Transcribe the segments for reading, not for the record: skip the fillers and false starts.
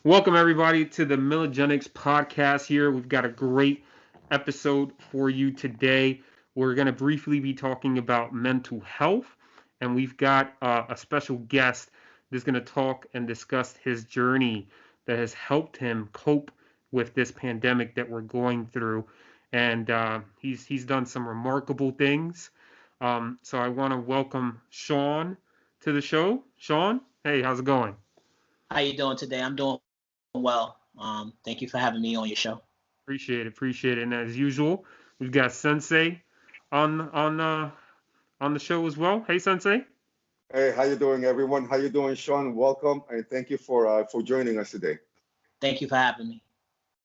Welcome, everybody, to the Milligenics podcast here. We've got a great episode for you today. We're going to briefly be talking about mental health, and we've got a special guest that's going to talk and discuss his journey that has helped him cope with this pandemic that we're going through. And he's done some remarkable things. So I want to welcome Shawn to the show. Shawn, hey, how's it going? How you doing today? I'm doing well. Thank you for having me on your show. Appreciate it. And as usual, we've got Sensei on the show as well. Hey, Sensei. Hey, how you doing, everyone? How you doing, Shawn? Welcome, and thank you for joining us today. Thank you for having me.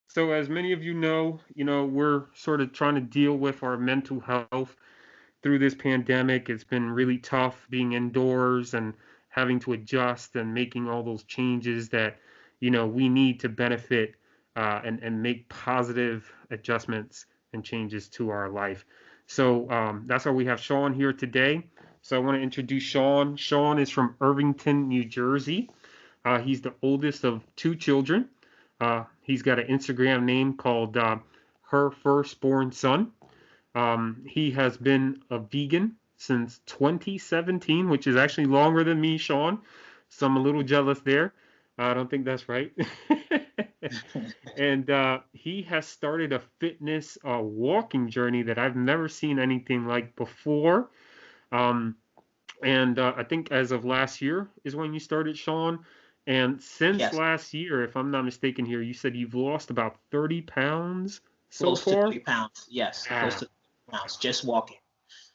So, as many of you know, we're sort of trying to deal with our mental health through this pandemic. It's been really tough being indoors and having to adjust and making all those changes that we need to benefit and make positive adjustments and changes to our life. So that's why we have Shawn here today. So I want to introduce Shawn. Shawn is from Irvington, New Jersey. He's the oldest of two children. He's got an Instagram name called Her Firstborn Son. He has been a vegan since 2017, which is actually longer than me, Shawn. So I'm a little jealous there. I don't think that's right. And he has started a fitness walking journey that I've never seen anything like before. And I think as of last year is when you started, Shawn. And since Yes, last year, if I'm not mistaken here, you said you've lost about 30 pounds so close to far? 3 pounds. Yes, close Wow, to 3 pounds. Just walking.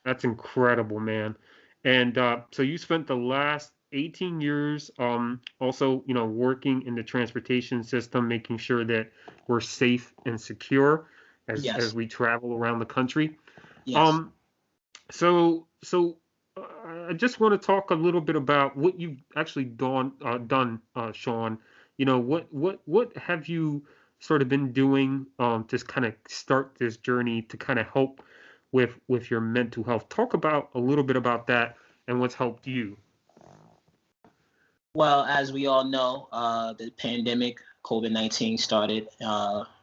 that's incredible, man. And so you spent the last 18 years also, working in the transportation system, making sure that we're safe and secure as Yes, we travel around the country. yes. Um, so I just want to talk a little bit about what you've actually done, Shawn. What have you sort of been doing to kind of start this journey to kind of help with your mental health? Talk about a little bit about that and what's helped you. Well, as we all know, the pandemic, COVID-19, started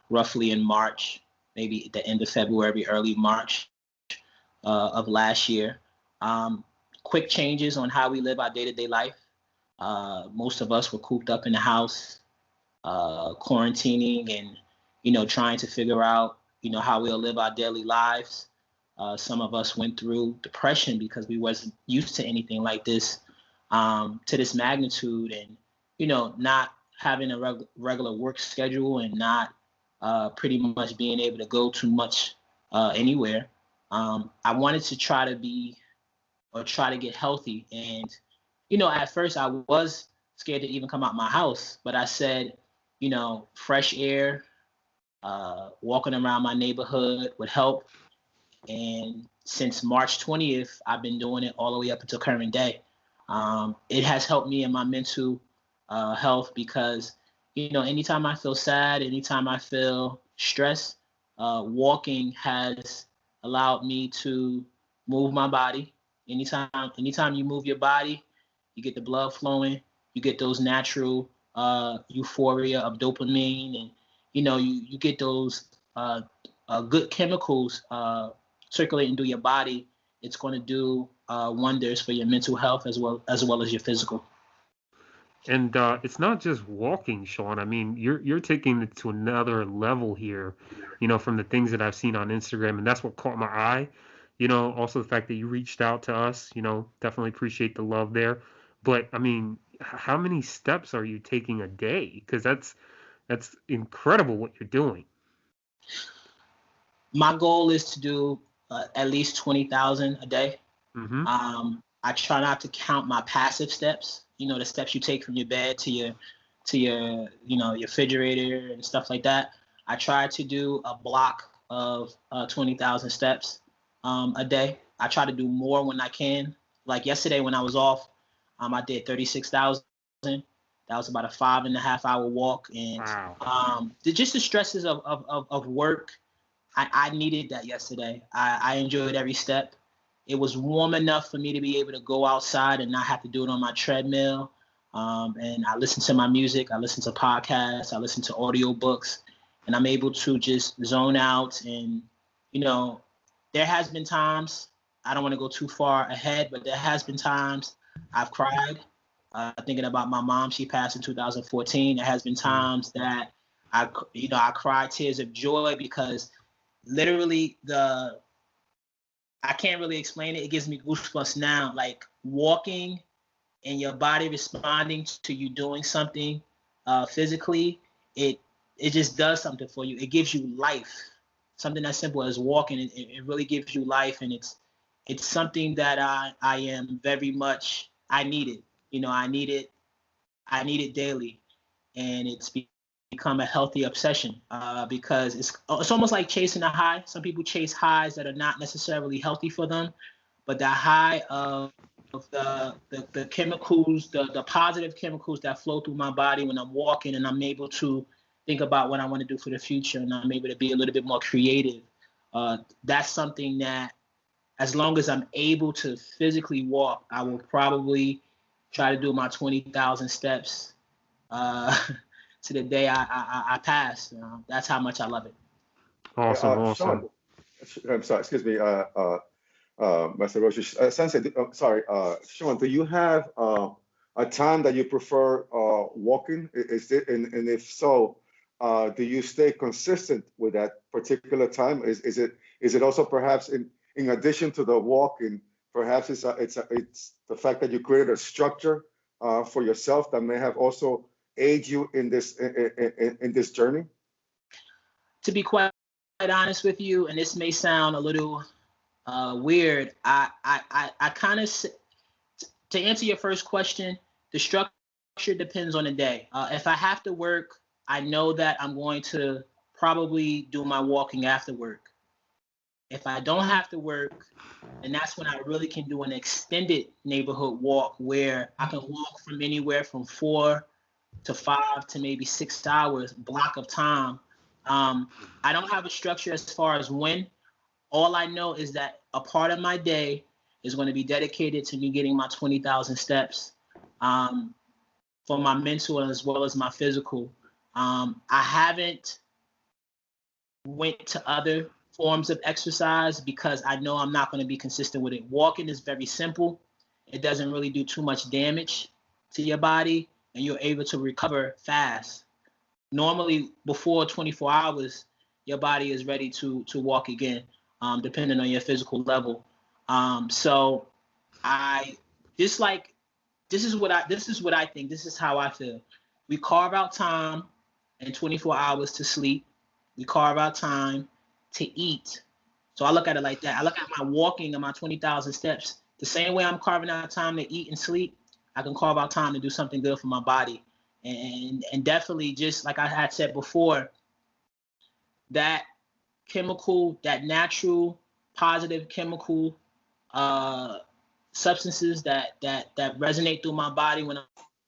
roughly in March, maybe at the end of February, early March of last year. Um, Quick changes on how we live our day-to-day life. Most of us were cooped up in the house, quarantining and, trying to figure out, how we'll live our daily lives. Some of us went through depression because we wasn't used to anything like this, to this magnitude, and, not having a regular work schedule and not pretty much being able to go too much anywhere. I wanted to try to get healthy. And, at first I was scared to even come out my house, but I said, fresh air, walking around my neighborhood would help. And since March 20th, I've been doing it all the way up until current day. It has helped me in my mental health because, anytime I feel sad, anytime I feel stressed, walking has allowed me to move my body. Anytime you move your body, you get the blood flowing, you get those natural euphoria of dopamine, and you get those good chemicals circulating through your body. It's going to do wonders for your mental health as well as your physical. And it's not just walking, Shawn. I mean, you're taking it to another level here, from the things that I've seen on Instagram, and that's what caught my eye. Also the fact that you reached out to us, definitely appreciate the love there. But I mean, how many steps are you taking a day? Because that's incredible what you're doing. My goal is to do at least 20,000 a day. Mm-hmm. I try not to count my passive steps. The steps you take from your bed to your refrigerator and stuff like that. I try to do a block of 20,000 steps a day. I try to do more when I can. Like yesterday when I was off, I did 36,000. That was about a 5.5 hour walk. And Wow. just the stresses of work, I needed that yesterday. I enjoyed every step. It was warm enough for me to be able to go outside and not have to do it on my treadmill. And I listen to my music, I listen to podcasts, I listen to audiobooks, and I'm able to just zone out. And, you know, there has been times, I don't want to go too far ahead, but there has been times I've cried, thinking about my mom. She passed in 2014. There has been times that I cried tears of joy because literally I can't really explain it. It gives me goosebumps now, like walking and your body responding to you doing something physically. It just does something for you. It gives you life. Something as simple as walking, it really gives you life, and it's something that I am very much, I need it. You know, I need it daily, and it's become a healthy obsession because it's almost like chasing a high. Some people chase highs that are not necessarily healthy for them, but the high of the chemicals, the positive chemicals that flow through my body when I'm walking, and I'm able to think about what I want to do for the future, and I'm able to be a little bit more creative. That's something that, as long as I'm able to physically walk, I will probably try to do my 20,000 steps to the day I pass. That's how much I love it. Awesome, Shawn, awesome. I'm sorry, excuse me, Master Roshi. Sensei, sorry, Shawn, do you have a time that you prefer walking? Is it, and if so, do you stay consistent with that particular time? Is it also perhaps in addition to the walking, perhaps it's the fact that you created a structure for yourself that may have also aid you in this journey? To be quite honest with you, and this may sound a little weird, I kind of, to answer your first question, the structure depends on the day. If I have to work, I know that I'm going to probably do my walking after work. If I don't have to work, and that's when I really can do an extended neighborhood walk where I can walk from anywhere from 4 to 5 to maybe 6 hours block of time. I don't have a structure as far as when. All I know is that a part of my day is going to be dedicated to me getting my 20,000 steps for my mental as well as my physical. I haven't went to other forms of exercise because I know I'm not going to be consistent with it. Walking is very simple. It doesn't really do too much damage to your body, and you're able to recover fast. Normally, before 24 hours, your body is ready to walk again, depending on your physical level. So I just like this is what I think. This is how I feel. We carve out time in 24 hours to sleep. We carve out time to eat. So I look at it like that. I look at my walking and my 20,000 steps the same way I'm carving out time to eat and sleep. I can carve out time to do something good for my body. And definitely, just like I had said before, that chemical, that natural positive chemical substances that resonate through my body when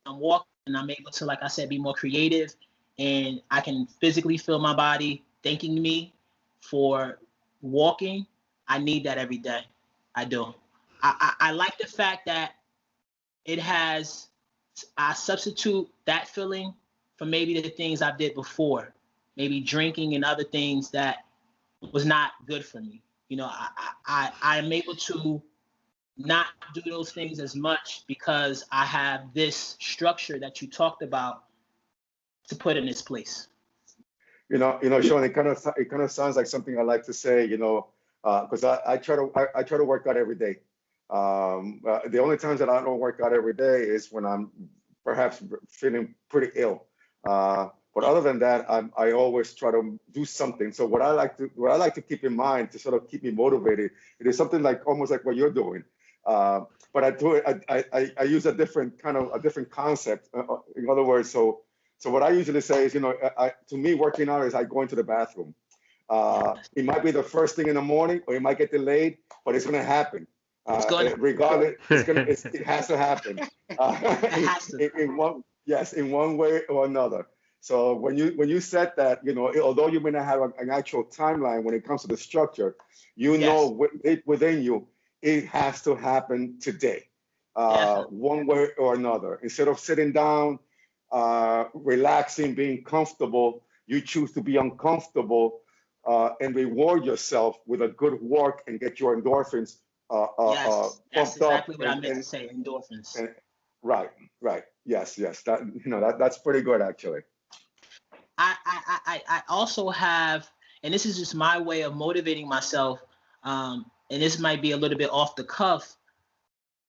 I'm walking, and I'm able to, like I said, be more creative, and I can physically feel my body thanking me for walking. I need that every day. I do. I like the fact that it has, I substitute that feeling for maybe the things I did before, maybe drinking and other things that was not good for me. You know, I am able to not do those things as much because I have this structure that you talked about to put in its place. Shawn, it kind of sounds like something I like to say, because I try to work out every day. The only times that I don't work out every day is when I'm perhaps feeling pretty ill. But other than that, I always try to do something. So what I like to keep in mind to sort of keep me motivated, it is something like almost like what you're doing. But I do it. I use a different concept. In other words, so what I usually say is, to me, working out is like going to the bathroom. It might be the first thing in the morning, or it might get delayed, but it's going to happen. Regardless, it has to happen. It has to. In one way or another. So when you set that, although you may not have an actual timeline when it comes to the structure, Yes. within you, it has to happen today. Definitely. one way or another. Instead of sitting down, relaxing, being comfortable, you choose to be uncomfortable and reward yourself with a good work and get your endorphins Yes, that's pumped up exactly what I meant to say. Endorphins. and right, right. Yes, yes. That that's pretty good actually. I also have, and this is just my way of motivating myself. And this might be a little bit off the cuff.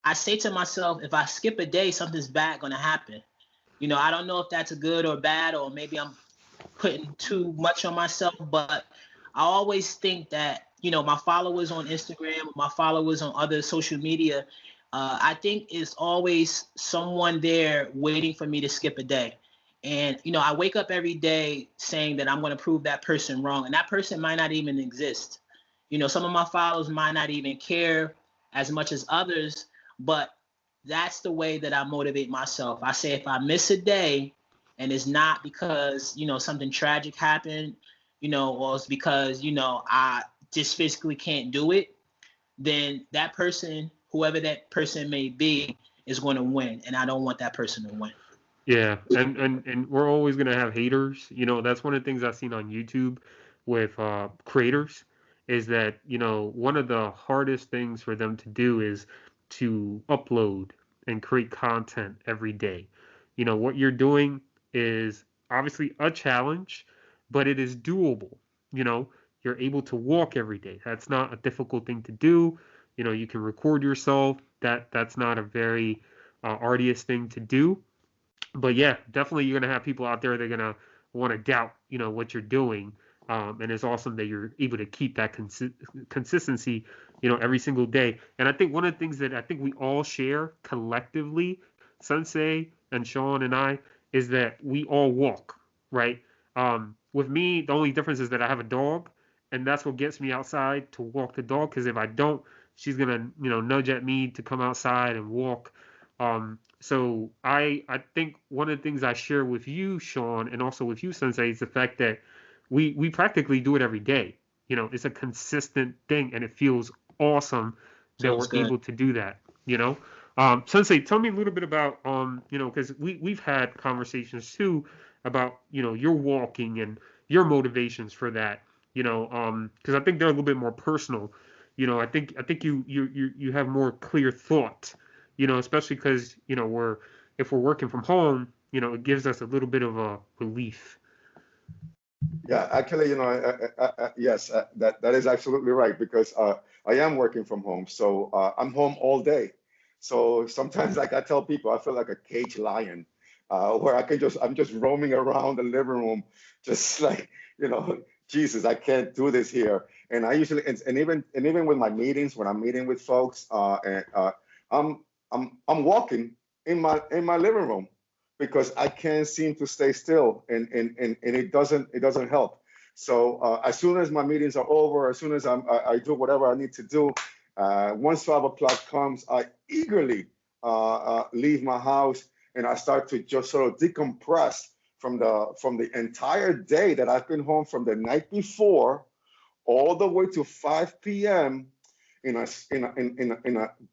I say to myself, if I skip a day, something's bad gonna happen. I don't know if that's a good or bad, or maybe I'm putting too much on myself, but I always think that, my followers on Instagram, my followers on other social media, I think it's always someone there waiting for me to skip a day. And, I wake up every day saying that I'm going to prove that person wrong. And that person might not even exist. Some of my followers might not even care as much as others, but that's the way that I motivate myself. I say if I miss a day, and it's not because something tragic happened, or it's because I just physically can't do it, then that person, whoever that person may be, is going to win, and I don't want that person to win. Yeah, and we're always gonna have haters. That's one of the things I've seen on YouTube with creators is that, one of the hardest things for them to do is to upload and create content every day. What you're doing is obviously a challenge, but it is doable. You know, you're able to walk every day. That's not a difficult thing to do. You can record yourself. That's not a very arduous thing to do. But yeah, definitely you're gonna have people out there that are gonna want to doubt, what you're doing. And it's awesome that you're able to keep that consistency, every single day. And I think one of the things that I think we all share collectively, Sensei and Shawn and I, is that we all walk, right? With me, the only difference is that I have a dog, and that's what gets me outside to walk the dog. Because if I don't, she's gonna, nudge at me to come outside and walk. So I think one of the things I share with you, Shawn, and also with you, Sensei, is the fact that we practically do it every day. It's a consistent thing, and it feels awesome that Feels we're good. able to do that. Sensei, tell me a little bit about because we've had conversations too about your walking and your motivations for that. Because I think they're a little bit more personal. I think you have more clear thought, especially because, if we're working from home, it gives us a little bit of a relief. Yeah, actually, yes, that is absolutely right because I am working from home, so I'm home all day. So sometimes, like I tell people, I feel like a caged lion, where I'm just roaming around the living room, just like, Jesus, I can't do this here. And I usually, and even with my meetings, when I'm meeting with folks, I'm I'm walking in my living room because I can't seem to stay still, and it doesn't help. So as soon as my meetings are over, as soon as I do whatever I need to do, once 12 o'clock comes, I eagerly leave my house and I start to just sort of decompress from the entire day that I've been home from the night before all the way to 5 p.m. in a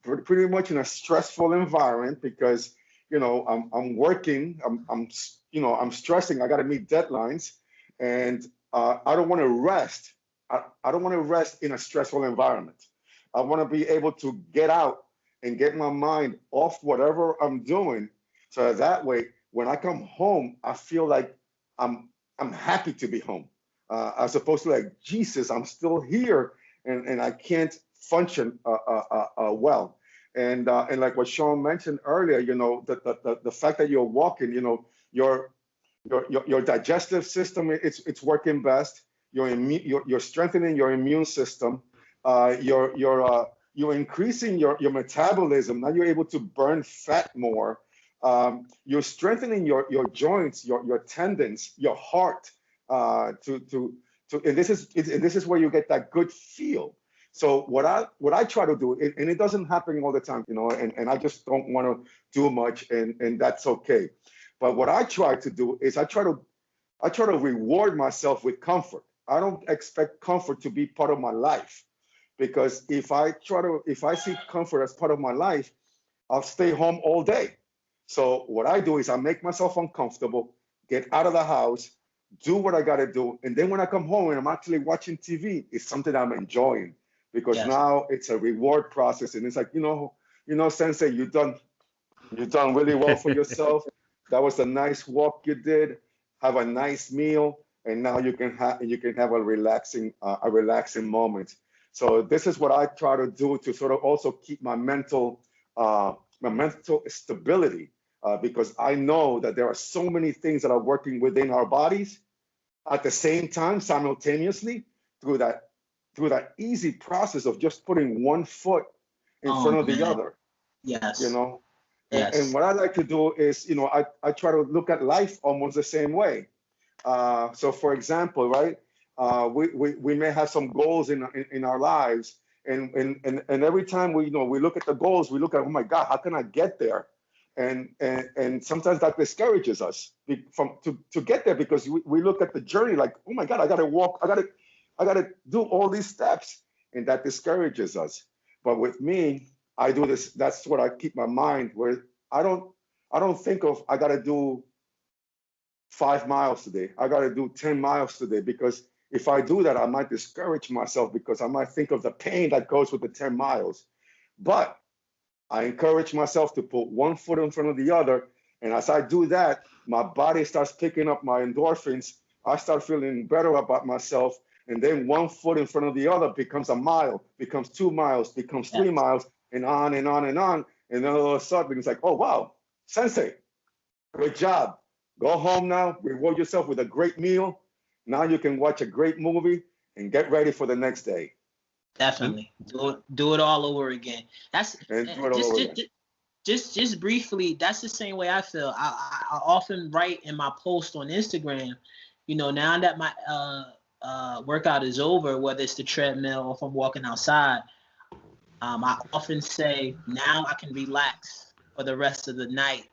pretty much in a stressful environment because I'm working, I'm stressing, I got to meet deadlines, and I don't want to rest. I don't want to rest in a stressful environment. I want to be able to get out and get my mind off whatever I'm doing, so that way when I come home, I feel like I'm I'm happy to be home, as opposed to like Jesus, I'm still here and I can't function well. And like what Shawn mentioned earlier, the fact that you're walking, your your digestive system, it's working best. You're strengthening your immune system. You're increasing your metabolism. Now you're able to burn fat more. You're strengthening your joints, your tendons, your heart. And this is where you get that good feel. So what I try to do, and it doesn't happen all the time, and I just don't want to do much, and that's okay. But what I try to do is I try to reward myself with comfort. I don't expect comfort to be part of my life, because if I see comfort as part of my life, I'll stay home all day. So what I do is I make myself uncomfortable, get out of the house, do what I got to do, and then when I come home and I'm actually watching TV, it's something I'm enjoying because Yes. now it's a reward process, and it's like Sensei, you've done really well for yourself. That was a nice walk you did. Have a nice meal, and now you can have a relaxing moment. So this is what I try to do to sort of also keep my mental stability, because I know that there are so many things that are working within our bodies at the same time simultaneously through that easy process of just putting one foot in Oh front of the man. other. you Yes. know and Yes. what I like to do is, I try to look at life almost the same way. So for example, right, we may have some goals in our lives, and every time we look at the goals, we look at, oh my God, how can I get there? And sometimes that discourages us to get there, because we look at the journey like, oh my God, I gotta walk, I gotta do all these steps, and that discourages us. But with me, I do this. That's what I keep my mind where I don't think of, I gotta do 5 miles today. I got to do 10 miles today, because if I do that, I might discourage myself, because I might think of the pain that goes with the 10 miles. But I encourage myself to put one foot in front of the other. And as I do that, my body starts picking up my endorphins. I start feeling better about myself. And then one foot in front of the other becomes a mile, becomes 2 miles, becomes Yes. 3 miles, and on and on and on. And then all of a sudden, it's like, oh, wow, Sensei, good job. Go home now, reward yourself with a great meal. Now you can watch a great movie and get ready for the next day And Definitely. Do it all over again. That's and do it all just over just again. just briefly. That's the same way I feel. I often write in my post on Instagram. Now that my workout is over, whether it's the treadmill or if I'm walking outside, I often say now I can relax for the rest of the night.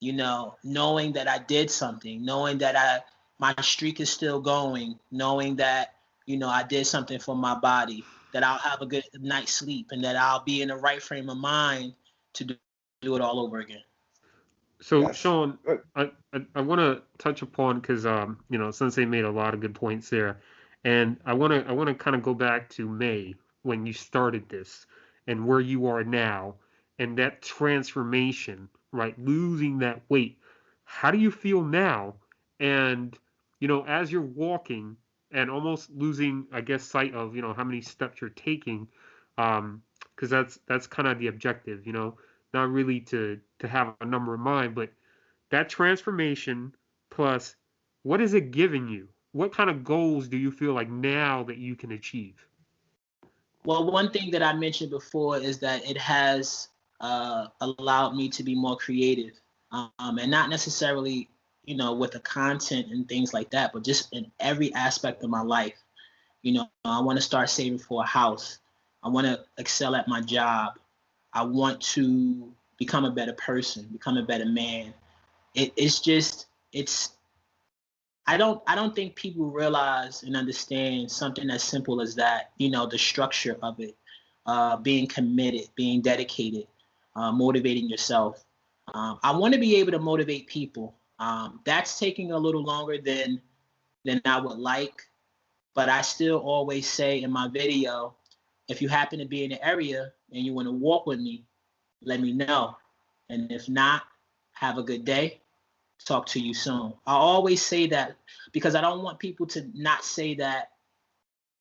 Knowing that I did something, knowing that my streak is still going, knowing that I did something for my body, that I'll have a good night's sleep, and that I'll be in the right frame of mind to do it all over again. so, Yes. Shawn, Good. I want to touch upon, because Sensei made a lot of good points there, and I want to kind of go back to May when you started this and where you are now, and that transformation, right? Losing that weight. How do you feel now? And as you're walking and almost losing, I guess, sight of how many steps you're taking, because that's kind of the objective, not really to have a number in mind, but that transformation plus what is it giving you? What kind of goals do you feel like now that you can achieve? Well, one thing that I mentioned before is that it has allowed me to be more creative, and not necessarily, with the content and things like that, but just in every aspect of my life. I want to start saving for a house. I want to excel at my job. I want to become a better person, become a better man. It's just, I don't think people realize and understand something as simple as that. The structure of it, being committed, being dedicated, motivating yourself. I want to be able to motivate people. That's taking a little longer than I would like, but I still always say in my video, if you happen to be in the area and you want to walk with me, let me know. And if not, have a good day. Talk to you soon. I always say that because I don't want people to not say that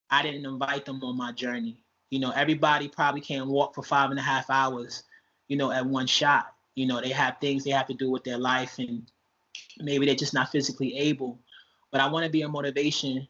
I didn't invite them on my journey. Everybody probably can't walk for 5.5 hours, at one shot. They have things they have to do with their life, and maybe they're just not physically able. But I want to be a motivation,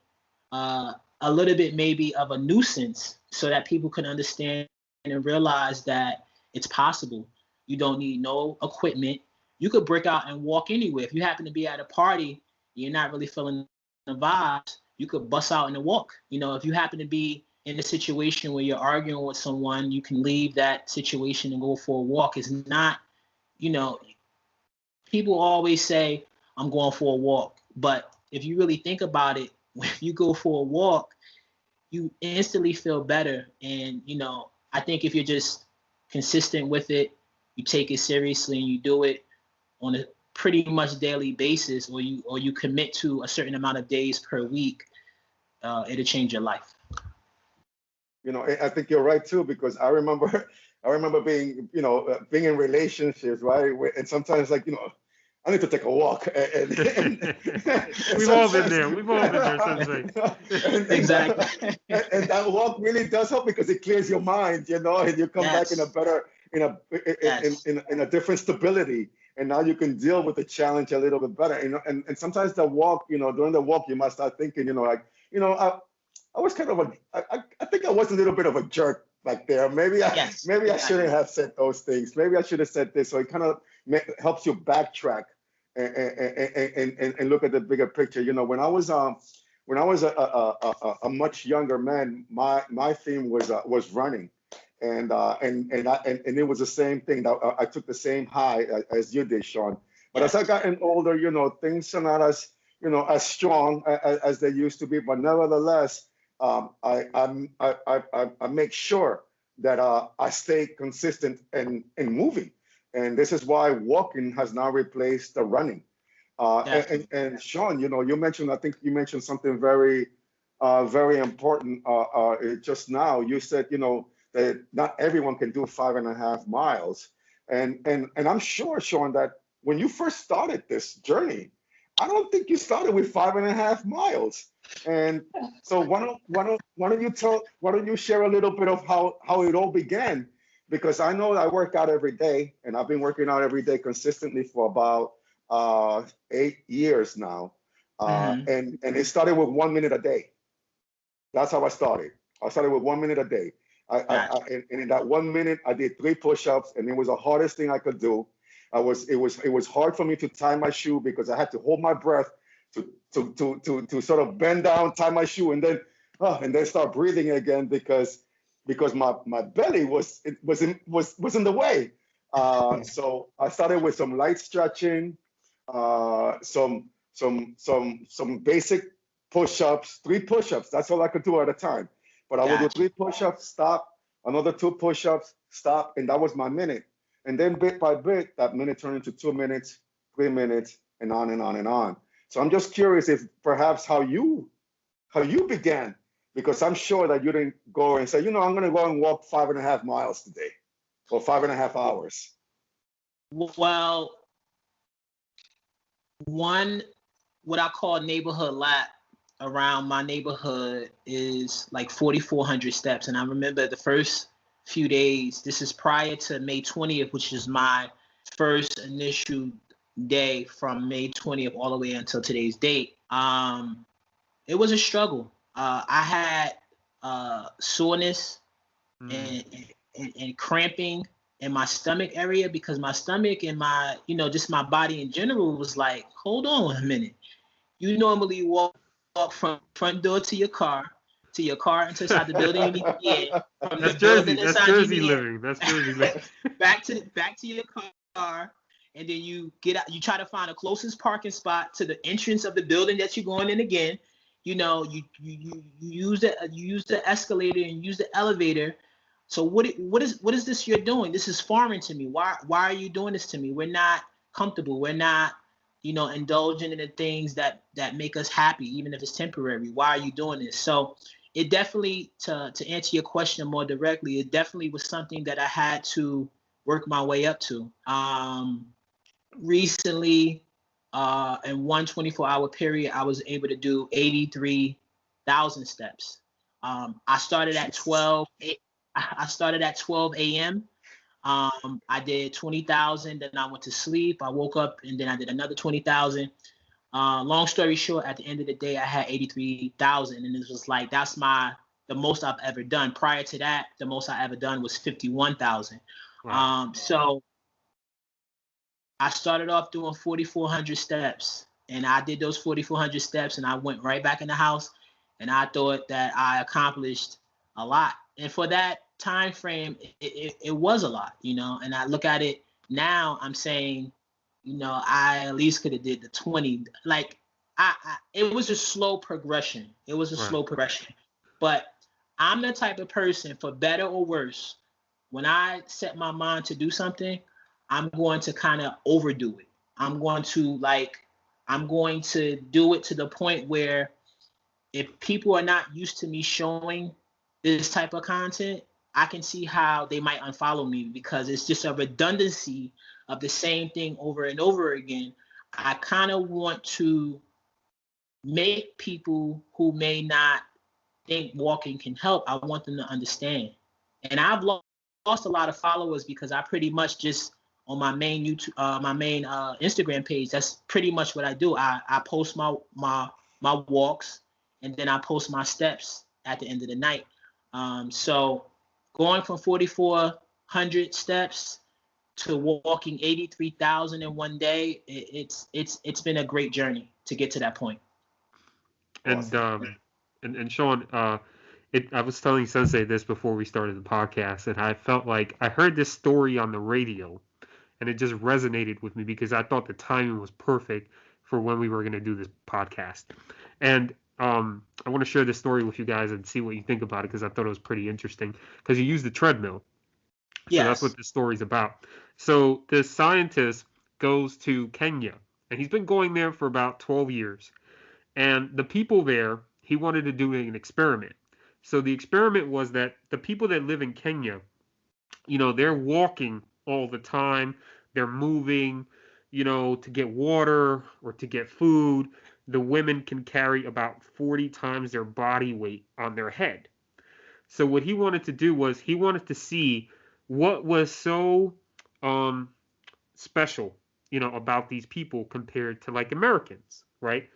a little bit maybe of a nuisance, so that people can understand and realize that it's possible. You don't need no equipment. You could break out and walk anywhere. If you happen to be at a party, you're not really feeling the vibes, you could bust out and walk. If you happen to be in a situation where you're arguing with someone, you can leave that situation and go for a walk. It's not, you know, people always say, I'm going for a walk. But if you really think about it, when you go for a walk, you instantly feel better. And, I think if you're just consistent with it, you take it seriously and you do it on a pretty much daily basis, or you commit to a certain amount of days per week, it'll change your life. You know, I think you're right too, because I remember being, being in relationships, right? And sometimes, like, I need to take a walk. We've all been there. We've all been there, Sensei. Exactly. And that walk really does help because it clears your mind, and you come back in a better, in a different stability. And now you can deal with the challenge a little bit better. And sometimes the walk, during the walk, you might start thinking, I was kind of I think I was a little bit of a jerk back there. Maybe I shouldn't have said those things. Maybe I should have said this. So it kind of helps you backtrack and look at the bigger picture. When I was a much younger man, my theme was running, and it was the same thing. I took the same high as you did, Shawn. But as I gotten older, things are not as as strong as they used to be. But nevertheless, I make sure that I stay consistent and moving, and this is why walking has now replaced the running. And Shawn, you mentioned, I think you mentioned something very important just now. You said that not everyone can do 5.5 miles, and I'm sure, Shawn, that when you first started this journey, I don't think you started with 5.5 miles. And so why don't you share a little bit of how it all began? Because I know I work out every day, and I've been working out every day consistently for about 8 years now. And it started with 1 minute a day. That's how I started. I started with 1 minute a day. And in that 1 minute, I did 3 push-ups, and it was the hardest thing I could do. It was hard for me to tie my shoe because I had to hold my breath to sort of bend down, tie my shoe, and then start breathing again because my belly was in the way. So I started with some light stretching, some basic push-ups, 3 push-ups. That's all I could do at a time. But I would do 3 push-ups, stop, another 2 push-ups, stop, and that was my minute. And then bit by bit, that minute turned into 2 minutes, 3 minutes, and on and on and on. So I'm just curious if perhaps how you began, because I'm sure that you didn't go and say, I'm going to go and walk 5.5 miles today or 5.5 hours. Well, what I call neighborhood lap around my neighborhood is like 4,400 steps. And I remember the first few days, this is prior to May 20th, which is my first initial day from May 20th all the way until today's date. It was a struggle. I had soreness and cramping in my stomach area because my stomach and my, just my body in general was like, hold on a minute. You normally walk from front door to your car into inside the building you need to be in. From That's the Jersey. building That's Jersey living. That's Jersey living. back to your car, and then you get out. You try to find the closest parking spot to the entrance of the building that you're going in again. You use the escalator and use the elevator. So what is this you're doing? This is foreign to me. Why are you doing this to me? We're not comfortable. We're not indulging in the things that make us happy, even if it's temporary. Why are you doing this? So it definitely, to answer your question more directly, it definitely was something that I had to work my way up to. Recently, in one 24-hour period, I was able to do 83,000 steps. I started at 12 a.m. I did 20,000, then I went to sleep. I woke up and then I did another 20,000. Long story short, at the end of the day, I had 83,000, and it was like that's the most I've ever done. Prior to that, the most I ever done was 51,000. Wow. So I started off doing 4,400 steps, and I did those 4,400 steps, and I went right back in the house, and I thought that I accomplished a lot. And for that time frame, it was a lot, and I look at it now, I'm saying, I at least could have did the 20. Like it was a slow progression. Slow progression. But I'm the type of person, for better or worse, when I set my mind to do something, I'm going to kind of overdo it. I'm going to do it to the point where if people are not used to me showing this type of content, I can see how they might unfollow me because it's just a redundancy of the same thing over and over again. I kind of want to make people who may not think walking can help, I want them to understand. And I've lost a lot of followers because I pretty much just on my main YouTube, Instagram page, that's pretty much what I do. I post my walks, and then I post my steps at the end of the night. So going from 4,400 steps to walking 83,000 in one day, it's been a great journey to get to that point. And Awesome. and Shawn, I was telling Sensei this before we started the podcast, and I felt like I heard this story on the radio, and it just resonated with me because I thought the timing was perfect for when we were going to do this podcast. And I want to share this story with you guys and see what you think about it because I thought it was pretty interesting because you use the treadmill. So that's Yes. what this story's about. So this scientist goes to Kenya, and he's been going there for about 12 years. And the people there, he wanted to do an experiment. So the experiment was that the people that live in Kenya, they're walking all the time. They're moving, to get water or to get food. The women can carry about 40 times their body weight on their head. So what he wanted to do was he wanted to see what was so um, special, about these people compared to like Americans, right?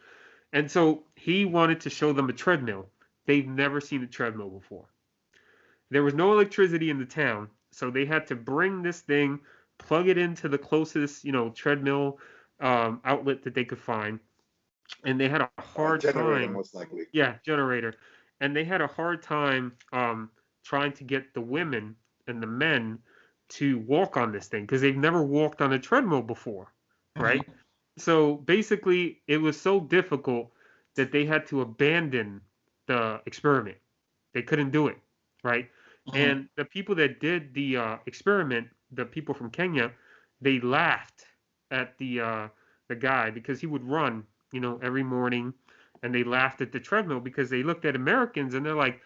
And so he wanted to show them a treadmill. They've never seen a treadmill before. There was no electricity in the town, so they had to bring this thing, plug it into the closest, treadmill outlet that they could find, and they had a hard Generator, time. most likely. Yeah, generator, and they had a hard time trying to get the women and the men to walk on this thing because they've never walked on a treadmill before, right? Mm-hmm. So basically, it was so difficult that they had to abandon the experiment. They couldn't do it, right? Mm-hmm. And the people that did the experiment, the people from Kenya, they laughed at the guy because he would run, every morning, and they laughed at the treadmill because they looked at Americans and they're like,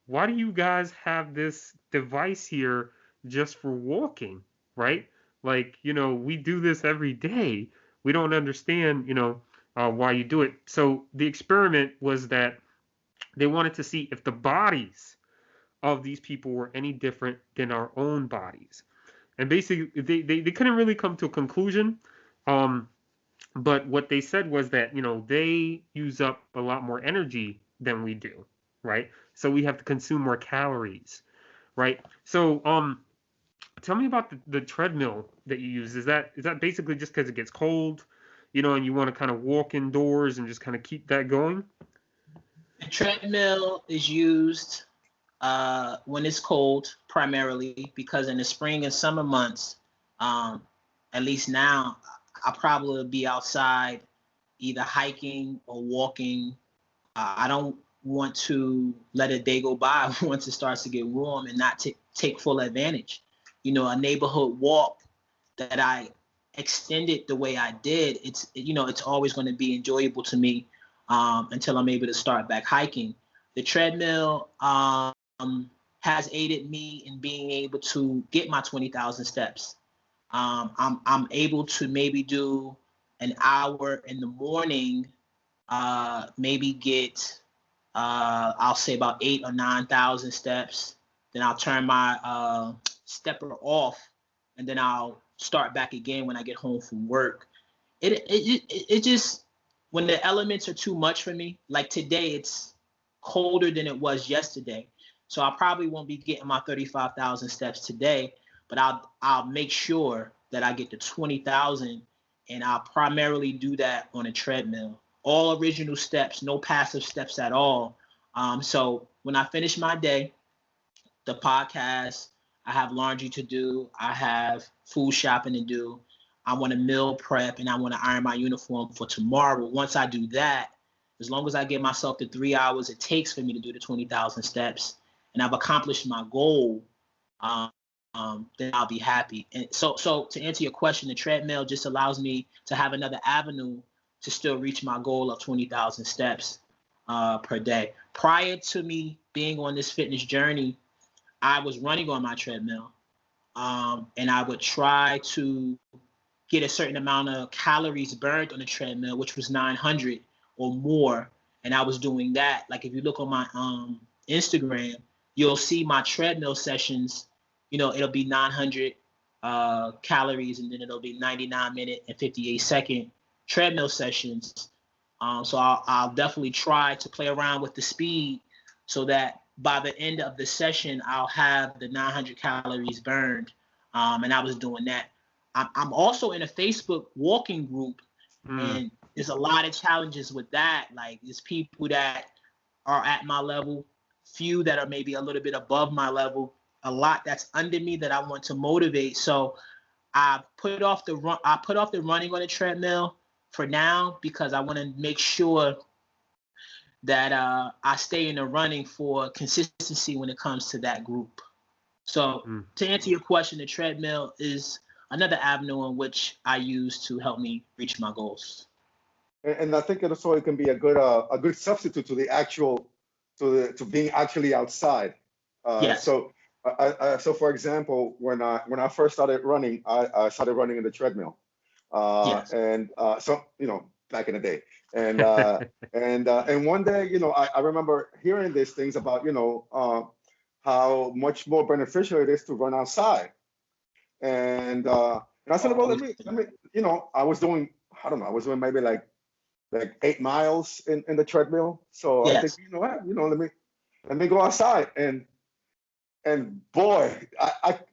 "Why do you guys have this device here just for walking, right? Like, we do this every day. We don't understand, why you do it." So the experiment was that they wanted to see if the bodies of these people were any different than our own bodies. And basically, they couldn't really come to a conclusion. Um, but what they said was that, they use up a lot more energy than we do, right? So we have to consume more calories, right? So, tell me about the treadmill that you use. Is that basically just because it gets cold, and you want to kind of walk indoors and just kind of keep that going? The treadmill is used when it's cold primarily because in the spring and summer months, um, at least now, I'll probably be outside either hiking or walking. I don't want to let a day go by once it starts to get warm and not take full advantage. A neighborhood walk that I extended the way I did, it's always going to be enjoyable to me until I'm able to start back hiking. The treadmill has aided me in being able to get my 20,000 steps. I'm able to maybe do an hour in the morning, maybe get I'll say about 8 or 9,000 steps. Then I'll turn my stepper off, and then I'll start back again when I get home from work. It just when the elements are too much for me. Like today, it's colder than it was yesterday, so I probably won't be getting my 35,000 steps today. But I'll make sure that I get to 20,000, and I'll primarily do that on a treadmill. All original steps, no passive steps at all. So when I finish my day, the podcast, I have laundry to do, I have food shopping to do, I want to meal prep, and I want to iron my uniform for tomorrow. Once I do that, as long as I give myself the 3 hours it takes for me to do the 20,000 steps, and I've accomplished my goal, um, then I'll be happy. And so to answer your question, the treadmill just allows me to have another avenue to still reach my goal of 20,000 steps per day. Prior to me being on this fitness journey, I was running on my treadmill, and I would try to get a certain amount of calories burned on the treadmill, which was 900 or more. And I was doing that. Like if you look on my Instagram, you'll see my treadmill sessions. You know, it'll be 900 calories, and then it'll be 99-minute and 58-second treadmill sessions. So I'll definitely try to play around with the speed so that by the end of the session, I'll have the 900 calories burned. And I was doing that. I'm also in a Facebook walking group, and there's a lot of challenges with that. Like there's people that are at my level, few that are maybe a little bit above my level, a lot that's under me that I want to motivate. So I put off the running on the treadmill for now because I want to make sure that I stay in the running for consistency when it comes to that group. So to answer your question, the treadmill is another avenue in which I use to help me reach my goals. And I think also it can be a good substitute to the actual to being actually outside. Yes. So for example, when I first started running, I started running in the treadmill. Yes. And so back in the day, and and one day I remember hearing these things about how much more beneficial it is to run outside. And I said, well, let me, I was doing, I don't know, I was doing maybe like 8 miles in the treadmill. So Yes. I think, you know what, let me go outside. And boy,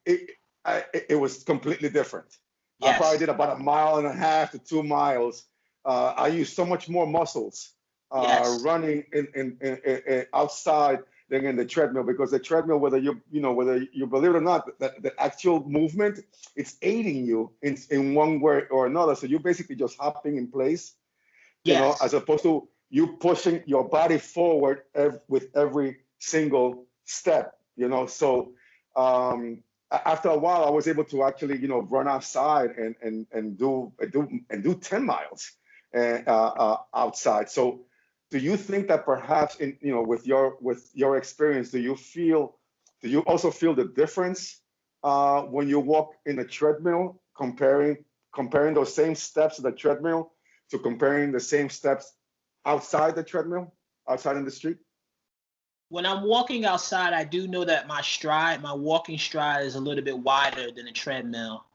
it was completely different. Yes. I probably did about 1.5 miles to 2 miles. I used so much more muscles running in outside than in the treadmill, because the treadmill, whether you believe it or not, that the actual movement, it's aiding you in one way or another. So you're basically just hopping in place, as opposed to you pushing your body forward with every single step. So after a while, I was able to actually run outside and do 10 miles outside. So do you think that perhaps with your experience, do you also feel the difference when you walk in a treadmill, comparing those same steps to the treadmill to comparing the same steps outside the treadmill, outside in the street? When I'm walking outside, I do know that my walking stride is a little bit wider than a treadmill.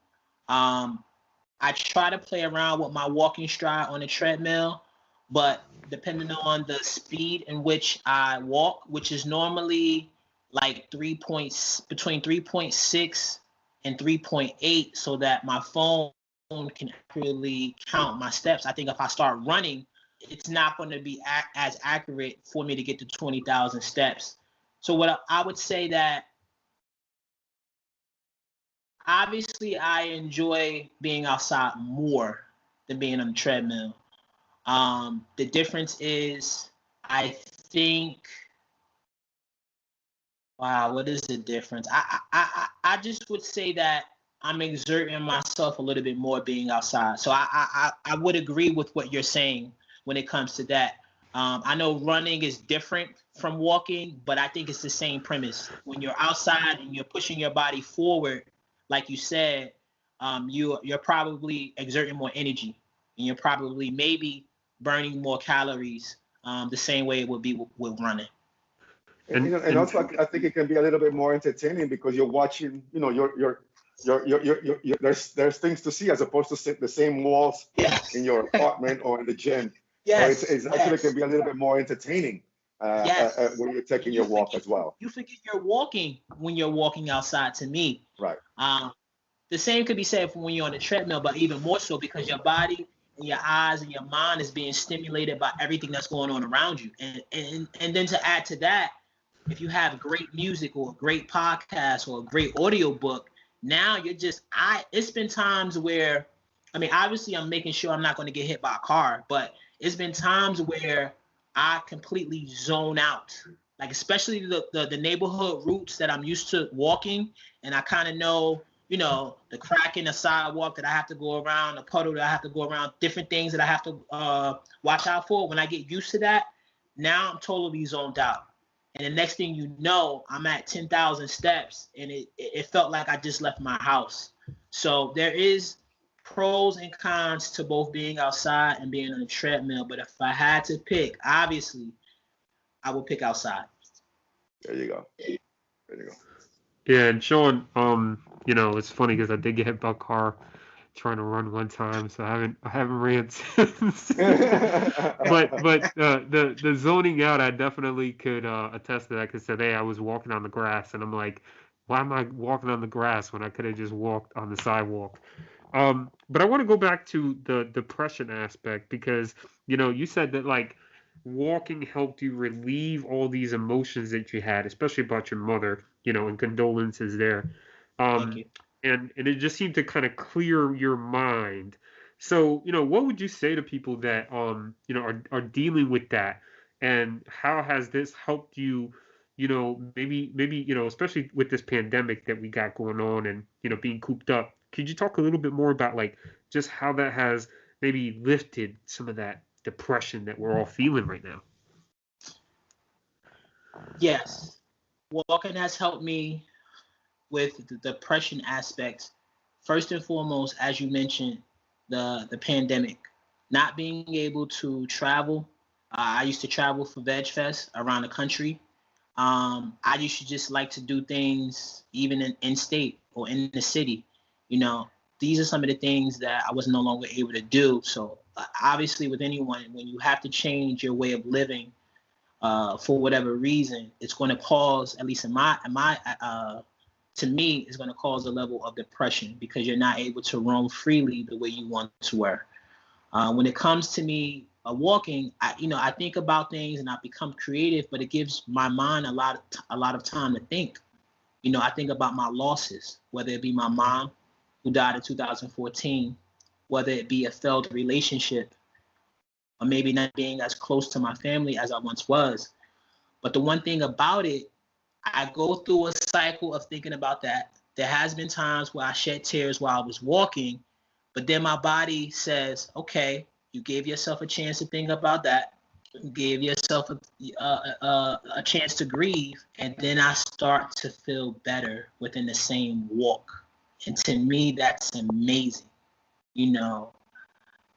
I try to play around with my walking stride on the treadmill, but depending on the speed in which I walk, which is normally like between 3.6 and 3.8, so that my phone can accurately count my steps. I think if I start running, it's not going to be as accurate for me to get to 20,000 steps. So what I would say that obviously I enjoy being outside more than being on the treadmill. The difference is, I think, wow, what is the difference? I just would say that I'm exerting myself a little bit more being outside. So I would agree with what you're saying when it comes to that. I know running is different from walking, but I think it's the same premise. When you're outside and you're pushing your body forward, like you said, you're probably exerting more energy, and you're probably maybe burning more calories, the same way it would be with running. And also, I think it can be a little bit more entertaining because you're watching, there's things to see as opposed to the same walls in your apartment or in the gym. Yes. So it's actually can be a little bit more entertaining when you're taking your walk as well. You forget you're walking when you're walking outside, to me. Right. The same could be said for when you're on the treadmill, but even more so because your body and your eyes and your mind is being stimulated by everything that's going on around you. And then to add to that, if you have great music or a great podcast or a great audio book, now it's been times where, obviously I'm making sure I'm not going to get hit by a car, but it's been times where I completely zone out. like especially the neighborhood routes that I'm used to walking, and I kind of know, the crack in the sidewalk that I have to go around, the puddle that I have to go around, different things that I have to watch out for. When I get used to that, now I'm totally zoned out. And the next thing you know, I'm at 10,000 steps, and it felt like I just left my house. So there is pros and cons to both being outside and being on a treadmill. But if I had to pick, obviously, I would pick outside. There you go. There you go. Yeah, and Shawn, it's funny because I did get hit by a car trying to run one time, so I haven't ran since. But the zoning out, I definitely could attest to that, because today I was walking on the grass and I'm like, why am I walking on the grass when I could have just walked on the sidewalk? But I want to go back to the depression aspect, because you said that like walking helped you relieve all these emotions that you had, especially about your mother, and condolences there. Thank Um, you. and it just seemed to kind of clear your mind. So, what would you say to people that are dealing with that, and how has this helped you, maybe, especially with this pandemic that we got going on, and being cooped up. Could you talk a little bit more about like just how that has maybe lifted some of that depression that we're all feeling right now? Yes. Walking has helped me with the depression aspects. First and foremost, as you mentioned, the pandemic, not being able to travel. I used to travel for Veg Fest around the country. I used to just like to do things even in state or in the city. These are some of the things that I was no longer able to do. So obviously, with anyone, when you have to change your way of living for whatever reason, it's going to cause, at least in my to me, it's going to cause a level of depression, because you're not able to roam freely the way you once were. When it comes to me walking, I think about things and I become creative, but it gives my mind a lot of time to think. I think about my losses, whether it be my mom, who died in 2014, whether it be a failed relationship, or maybe not being as close to my family as I once was. But the one thing about it, I go through a cycle of thinking about that. There has been times where I shed tears while I was walking, but then my body says, okay, you gave yourself a chance to think about that. You gave yourself a chance to grieve. And then I start to feel better within the same walk. And to me, that's amazing.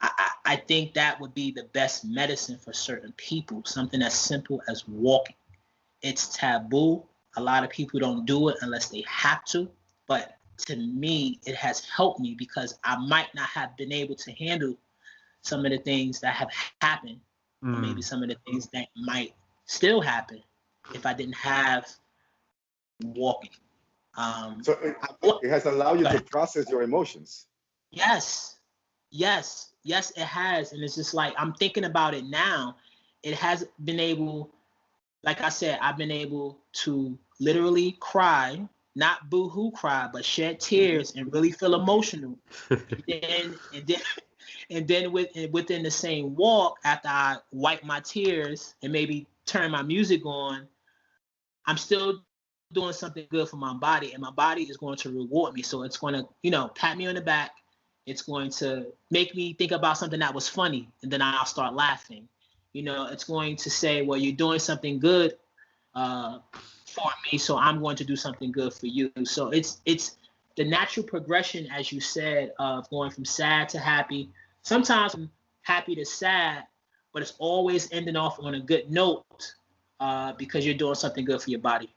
I think that would be the best medicine for certain people, something as simple as walking. It's taboo. A lot of people don't do it unless they have to. But to me, it has helped me, because I might not have been able to handle some of the things that have happened, or maybe some of the things that might still happen if I didn't have walking. So it has allowed you to process your emotions. Yes, it has. And it's just like, I'm thinking about it now. It has been able, like I said, I've been able to literally cry, not boo-hoo cry, but shed tears and really feel emotional. and then within the same walk, after I wipe my tears and maybe turn my music on, I'm still doing something good for my body, and my body is going to reward me. So it's going to, pat me on the back. It's going to make me think about something that was funny, and then I'll start laughing. It's going to say, well, you're doing something good for me, so I'm going to do something good for you. So it's the natural progression, as you said, of going from sad to happy. Sometimes from happy to sad, but it's always ending off on a good note, because you're doing something good for your body.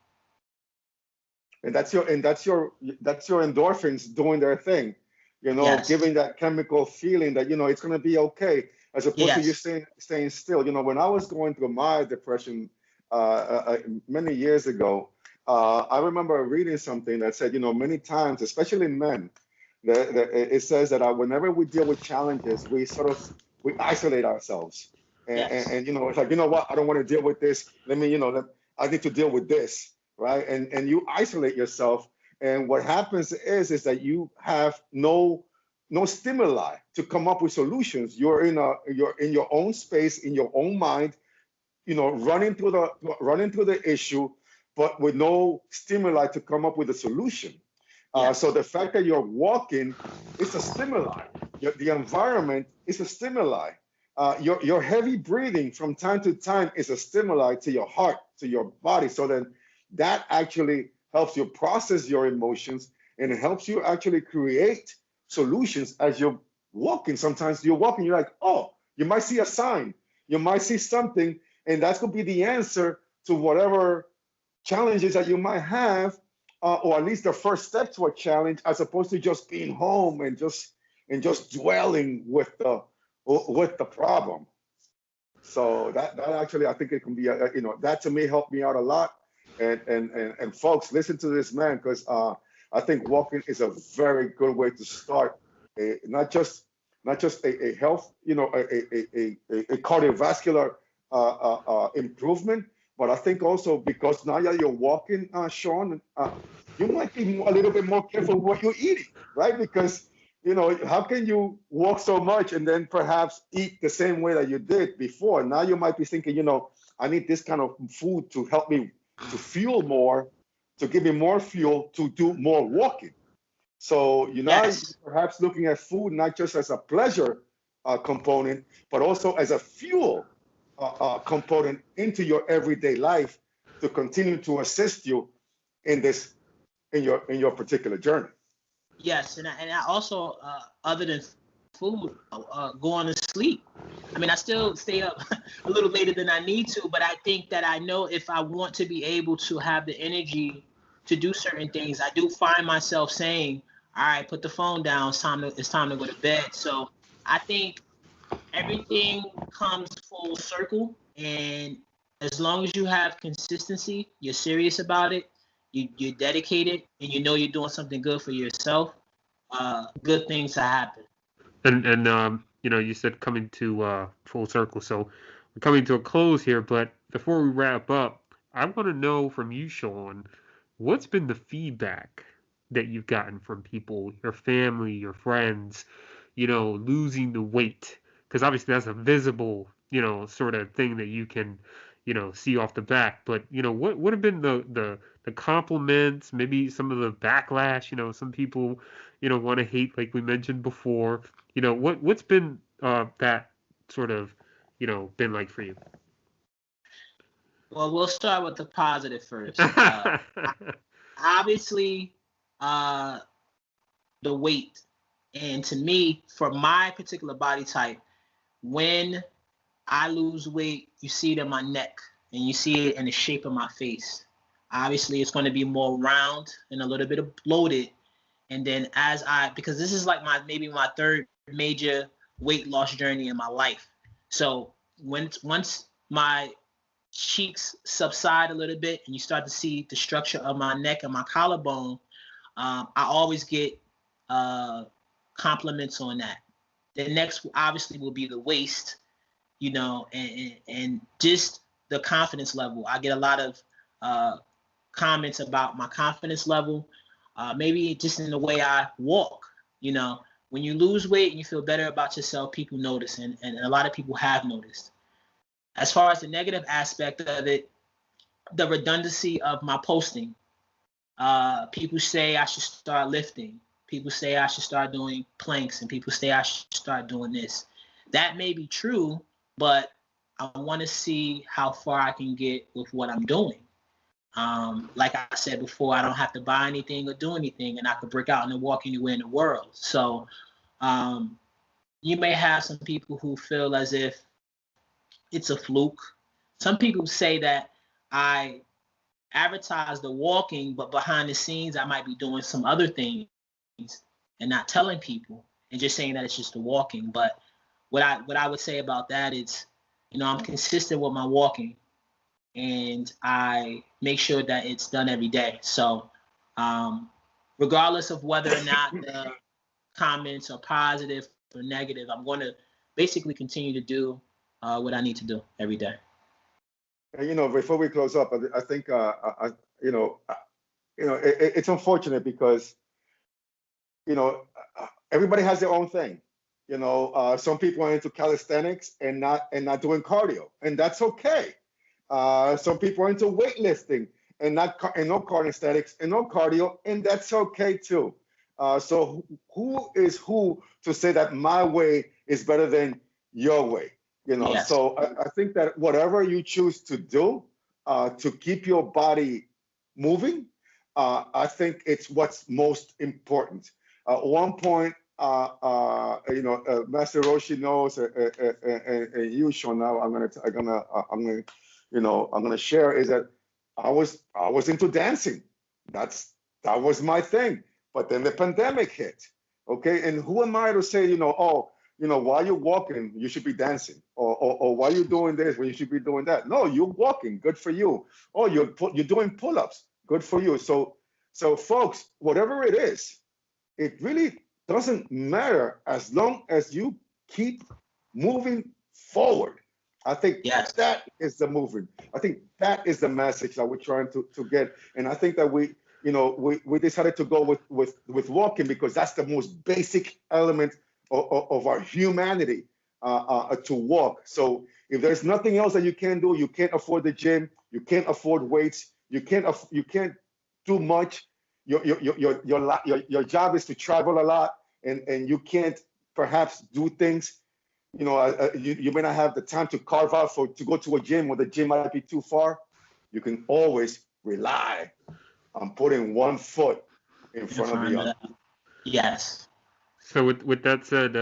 And that's your endorphins doing their thing, Yes. giving that chemical feeling that it's going to be okay, as opposed to you staying still. When I was going through my depression many years ago, I remember reading something that said, many times, especially in men, that it says that whenever we deal with challenges, we isolate ourselves, and it's like, what, I don't want to deal with this. Let me, I need to deal with this, right? And you isolate yourself, and what happens is that you have no stimuli to come up with solutions. You're in your own space, in your own mind, running through the issue, but with no stimuli to come up with a solution. Yes. So the fact that you're walking is a stimuli. The environment is a stimuli. Your heavy breathing from time to time is a stimuli to your heart, to your body. So then that actually helps you process your emotions, and it helps you actually create solutions as you're walking. Sometimes you're walking, you're like, oh, you might see a sign, you might see something, and that's going to be the answer to whatever challenges that you might have, or at least the first step to a challenge, as opposed to just being home and just dwelling with the problem. So that actually, I think it can be, that to me helped me out a lot. And folks, listen to this man, because I think walking is a very good way to start. Not just a health, a cardiovascular improvement, but I think also because now that you're walking, Shawn, you might be a little bit more careful what you're eating, right? Because how can you walk so much and then perhaps eat the same way that you did before? Now you might be thinking, I need this kind of food to help me to fuel more, to give me more fuel to do more walking. So you're now perhaps looking at food not just as a pleasure component, but also as a fuel component into your everyday life to continue to assist you in your particular journey. Yes, and I also, other than food, going to sleep. I mean, I still stay up a little later than I need to, but I think that I know if I want to be able to have the energy to do certain things, I do find myself saying, all right, put the phone down. It's time to go to bed. So I think everything comes full circle, and as long as you have consistency, you're serious about it, you're dedicated, and you're doing something good for yourself, good things to happen. And you said coming to full circle, so we're coming to a close here. But before we wrap up, I want to know from you, Shawn, what's been the feedback that you've gotten from people, your family, your friends, losing the weight? Because obviously that's a visible, sort of thing that you can, see off the back. But what have been the compliments, maybe some of the backlash? Some people, want to hate, like we mentioned before. What's been that sort of, been like for you? Well, we'll start with the positive first. Obviously, the weight. And to me, for my particular body type, when I lose weight, you see it in my neck and you see it in the shape of my face. Obviously, it's going to be more round and a little bit bloated. And then because this is like maybe my third major weight loss journey in my life. So once my cheeks subside a little bit and you start to see the structure of my neck and my collarbone, I always get compliments on that. The next obviously will be the waist, and just the confidence level. I get a lot of comments about my confidence level, maybe just in the way I walk. When you lose weight and you feel better about yourself, people notice, and a lot of people have noticed. As far as the negative aspect of it, the redundancy of my posting. People say I should start lifting. People say I should start doing planks, and people say I should start doing this. That may be true, but I want to see how far I can get with what I'm doing. Like I said before, I don't have to buy anything or do anything, and I could break out and walk anywhere in the world. So you may have some people who feel as if it's a fluke. Some people say that I advertise the walking, but behind the scenes, I might be doing some other things and not telling people and just saying that it's just the walking. But what I would say about that is, I'm consistent with my walking, and I make sure that it's done every day. So regardless of whether or not the comments are positive or negative, I'm going to basically continue to do what I need to do every day. And, before we close up, I think it's unfortunate because everybody has their own thing. Some people are into calisthenics and not doing cardio, and that's okay. Some people are into weightlifting and no calisthenics and no cardio, and that's okay too. So who is who to say that my way is better than your way? Yes. So I think that whatever you choose to do to keep your body moving, I think it's what's most important. One point, Master Roshi knows, and you, Shawn, now I'm gonna share is that I was into dancing. That was my thing. But then the pandemic hit. Okay, and who am I to say, while you're walking, you should be dancing, or while you're doing this, well, you should be doing that. No, you're walking, good for you. Oh, you're doing pull-ups, good for you. So folks, whatever it is, it really doesn't matter as long as you keep moving forward. I think Yes. that is the movement. I think that is the message that we're trying to get. And I think that we decided to go with walking because that's the most basic element of our humanity, to walk. So if there's nothing else that you can do, you can't afford the gym, you can't afford weights, you can't do much. Your job is to travel a lot, and you can't perhaps do things. You may not have the time to carve out to go to a gym, or the gym might be too far. You can always rely on putting one foot in front of the other. Yes. So with that said,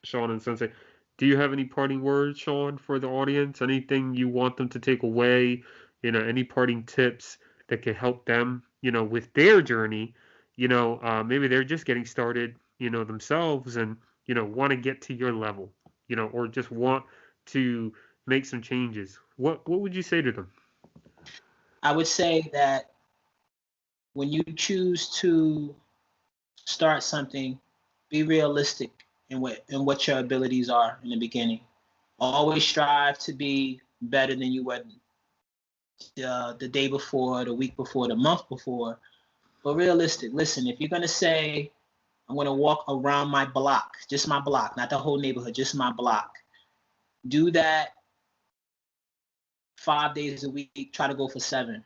Shawn and Sensei, do you have any parting words, Shawn, for the audience? Anything you want them to take away? Any parting tips that can help them, with their journey? Maybe they're just getting started, themselves, and want to get to your level, or just want to make some changes. What would you say to them? I would say that when you choose to start something, be realistic in what your abilities are in the beginning. Always strive to be better than you were the day before, the week before, the month before. But realistic. Listen, if you're gonna say I'm gonna walk around my block, just my block, not the whole neighborhood, just my block, do that 5 days a week. Try to go for 7.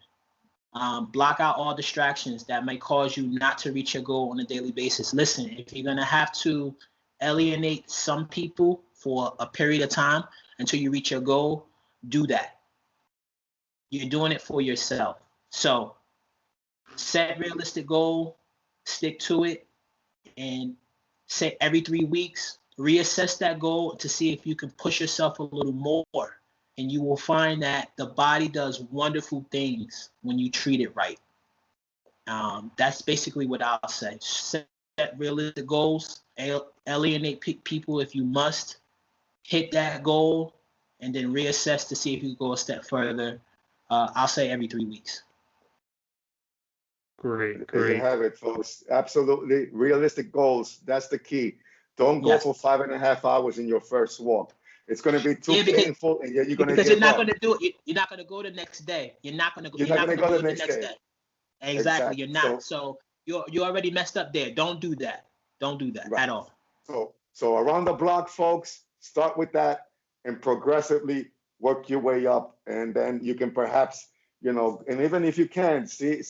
Block out all distractions that might cause you not to reach your goal on a daily basis. Listen, if you're gonna have to alienate some people for a period of time until you reach your goal, do that. You're doing it for yourself. So set realistic goal, stick to it, and say every 3 weeks, reassess that goal to see if you can push yourself a little more. And you will find that the body does wonderful things when you treat it right. That's basically what I'll say. Set realistic goals, alienate people if you must, hit that goal, and then reassess to see if you can go a step further. I'll say every 3 weeks. Great. There you have it, folks. Absolutely. Realistic goals. That's the key. Don't go for 5.5 hours in your first walk. It's going to be too painful, and you're going to because you're not going to do it. You're not going to go the next day. You're not going to go. You're not going to go the next day. Exactly. You're not. So you're already messed up there. Don't do that. Don't do that at all. So around the block, folks, start with that and progressively work your way up, and then you can perhaps, and even if you can see,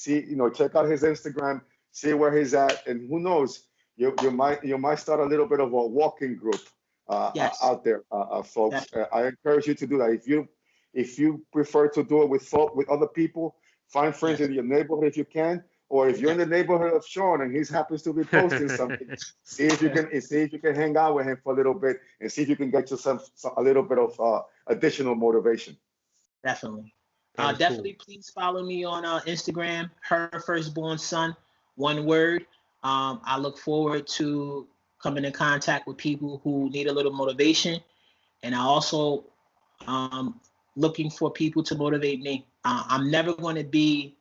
check out his Instagram, see where he's at, and who knows, you might start a little bit of a walking group out there, folks. I encourage you to do that. If you prefer to do it with other people, find friends in your neighborhood if you can, or if you're in the neighborhood of Shawn and he happens to be posting something, see if you can hang out with him for a little bit and see if you can get you a little bit of additional motivation. Definitely. Definitely, cool. Please follow me on Instagram, Her Firstborn Son, one word. I look forward to coming in contact with people who need a little motivation, and I also looking for people to motivate me. I'm never going to be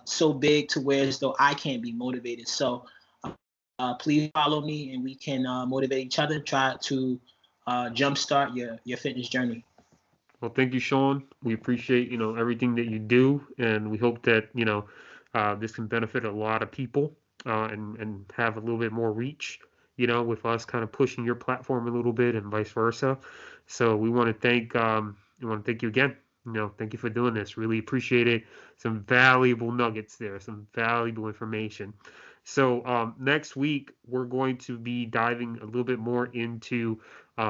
so big to where as though I can't be motivated. So please follow me, and we can motivate each other. Try to jumpstart your fitness journey. Well, thank you, Shawn. We appreciate, everything that you do, and we hope that, this can benefit a lot of people and have a little bit more reach, with us kind of pushing your platform a little bit and vice versa. So we want to thank you again, Thank you for doing this. Really appreciate it. Some valuable nuggets there, some valuable information. So next week, we're going to be diving a little bit more into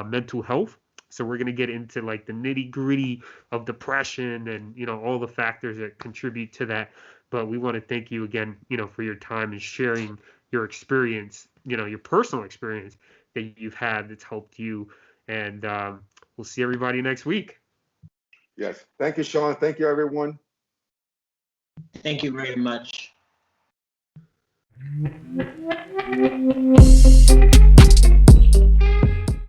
mental health. So we're going to get into like the nitty gritty of depression and, all the factors that contribute to that. But we want to thank you again, for your time and sharing your experience, your personal experience that you've had that's helped you. And we'll see everybody next week. Yes. Thank you, Shawn. Thank you, everyone. Thank you very much.